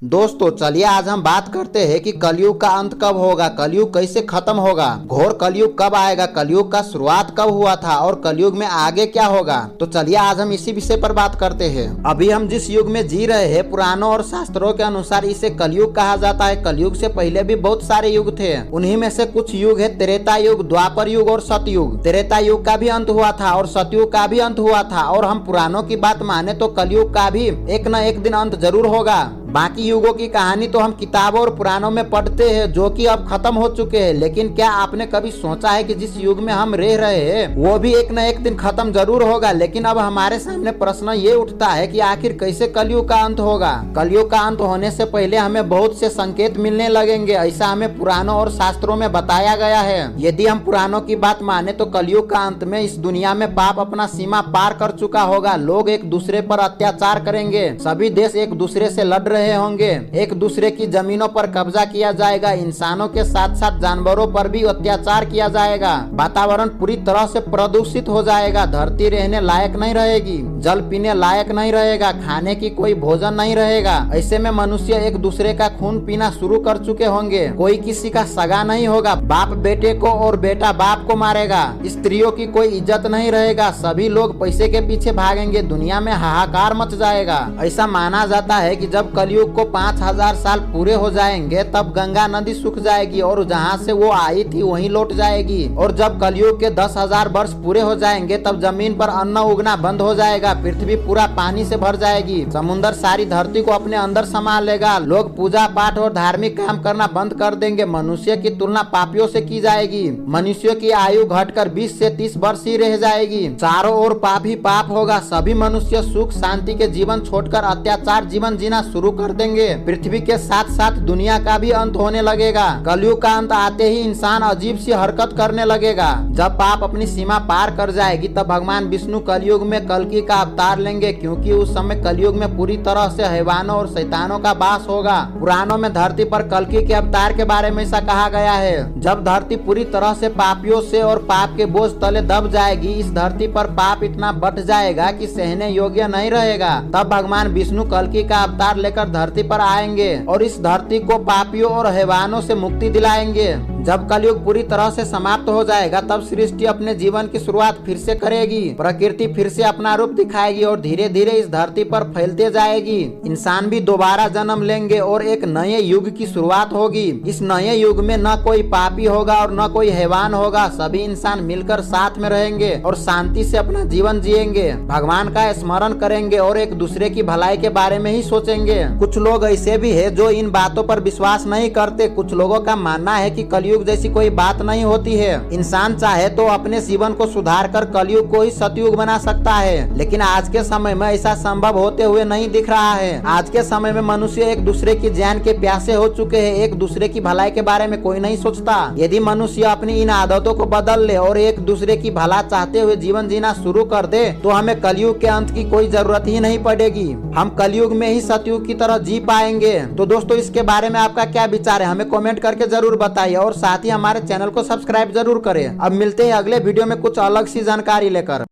दोस्तों चलिए आज हम बात करते हैं कि कलयुग का अंत कब होगा, कलयुग कैसे खत्म होगा, घोर कलयुग कब आएगा, कलयुग का शुरुआत कब हुआ था और कलयुग में आगे क्या होगा। तो चलिए आज हम इसी विषय पर बात करते हैं। अभी हम जिस युग में जी रहे हैं पुराणों और शास्त्रों के अनुसार इसे कलयुग कहा जाता है। कलयुग से पहले भी बहुत सारे युग थे, उन्हीं में से कुछ युग है त्रेता युग, द्वापर युग और सतयुग। त्रेता युग का भी अंत हुआ था और सतयुग का भी अंत हुआ था और हम पुराणों की बात माने तो कलयुग का भी एक न एक दिन अंत जरूर होगा। बाकी युगों की कहानी तो हम किताबों और पुराणों में पढ़ते हैं जो कि अब खत्म हो चुके हैं, लेकिन क्या आपने कभी सोचा है कि जिस युग में हम रह रहे हैं वो भी एक न एक दिन खत्म जरूर होगा। लेकिन अब हमारे सामने प्रश्न ये उठता है कि आखिर कैसे कलयुग का अंत होगा। कलयुग का अंत होने से पहले हमें बहुत से संकेत मिलने लगेंगे, ऐसा हमें पुराणों और शास्त्रों में बताया गया है। यदि हम पुराणों की बात माने तो कलयुग का अंत में इस दुनिया में पाप अपना सीमा पार कर चुका होगा। लोग एक दूसरे पर अत्याचार करेंगे, सभी देश एक दूसरे से लड़ रहे होंगे, एक दूसरे की जमीनों पर कब्जा किया जाएगा, इंसानों के साथ साथ जानवरों पर भी अत्याचार किया जाएगा, वातावरण पूरी तरह से प्रदूषित हो जाएगा, धरती रहने लायक नहीं रहेगी, जल पीने लायक नहीं रहेगा, खाने की कोई भोजन नहीं रहेगा। ऐसे में मनुष्य एक दूसरे का खून पीना शुरू कर चुके होंगे, कोई किसी का सगा नहीं होगा, बाप बेटे को और बेटा बाप को मारेगा, स्त्रियों की कोई इज्जत नहीं रहेगा, सभी लोग पैसे के पीछे भागेंगे, दुनिया में हाहाकार मच जाएगा। ऐसा माना जाता है कि जब कलयुग को 5000 साल पूरे हो जाएंगे तब गंगा नदी सूख जाएगी और जहाँ से वो आई थी वहीं लौट जाएगी। और जब कलयुग के 10,000 वर्ष पूरे हो जाएंगे तब जमीन पर अन्न उगना बंद हो जाएगा, पृथ्वी पूरा पानी से भर जाएगी, समुद्र सारी धरती को अपने अंदर समा लेगा, लोग पूजा पाठ और धार्मिक काम करना बंद कर देंगे, मनुष्य की तुलना पापियों से की जाएगी, मनुष्य की आयु घटकर 20 से 30 वर्ष ही रह जाएगी, चारों ओर पाप ही पाप होगा, सभी मनुष्य सुख शांति के जीवन छोड़कर अत्याचार जीवन जीना शुरू कर देंगे, पृथ्वी के साथ साथ दुनिया का भी अंत होने लगेगा। कलयुग का अंत आते ही इंसान अजीब सी हरकत करने लगेगा। जब पाप अपनी सीमा पार कर जाएगी तब भगवान विष्णु कलयुग में कल्कि का अवतार लेंगे, क्योंकि उस समय कलयुग में पूरी तरह से हैवानों और शैतानों का वास होगा। पुराणों में धरती पर कल्कि के अवतार के बारे में ऐसा कहा गया है, जब धरती पूरी तरह से पापियों से और पाप के बोझ तले दब जाएगी, इस धरती पर पाप इतना बढ़ जाएगा कि सहने योग्य नहीं रहेगा, तब भगवान विष्णु कल्कि का अवतार लेकर धरती पर आएंगे और इस धरती को पापियों और हैवानों से मुक्ति दिलाएंगे। जब कलयुग पूरी तरह से समाप्त हो जाएगा तब सृष्टि अपने जीवन की शुरुआत फिर से करेगी, प्रकृति फिर से अपना रूप दिखाएगी और धीरे धीरे इस धरती पर फैलते जाएगी। इंसान भी दोबारा जन्म लेंगे और एक नए युग की शुरुआत होगी। इस नए युग में न कोई पापी होगा और न कोई हैवान होगा, सभी इंसान मिलकर साथ में रहेंगे और शांति से अपना जीवन जिएंगे, भगवान का स्मरण करेंगे और एक दूसरे की भलाई के बारे में ही सोचेंगे। कुछ लोग ऐसे भी है जो इन बातों पर विश्वास नहीं करते। कुछ लोगों का मानना है कि कलयुग जैसी कोई बात नहीं होती है, इंसान चाहे तो अपने जीवन को सुधार कर कलयुग को ही सतयुग बना सकता है, लेकिन आज के समय में ऐसा संभव होते हुए नहीं दिख रहा है। आज के समय में मनुष्य एक दूसरे की जान के प्यासे हो चुके हैं, एक दूसरे की भलाई के बारे में कोई नहीं सोचता। यदि मनुष्य अपनी इन आदतों को बदल ले और एक दूसरे की भला चाहते हुए जीवन जीना शुरू कर दे तो हमें कलयुग के अंत की कोई जरूरत ही नहीं पड़ेगी, हम कलयुग में ही सतयुग की तरह जी पाएंगे। तो दोस्तों इसके बारे में आपका क्या विचार है हमें कमेंट करके जरूर बताइए और साथ ही हमारे चैनल को सब्सक्राइब जरूर करें। अब मिलते हैं अगले वीडियो में कुछ अलग सी जानकारी लेकर।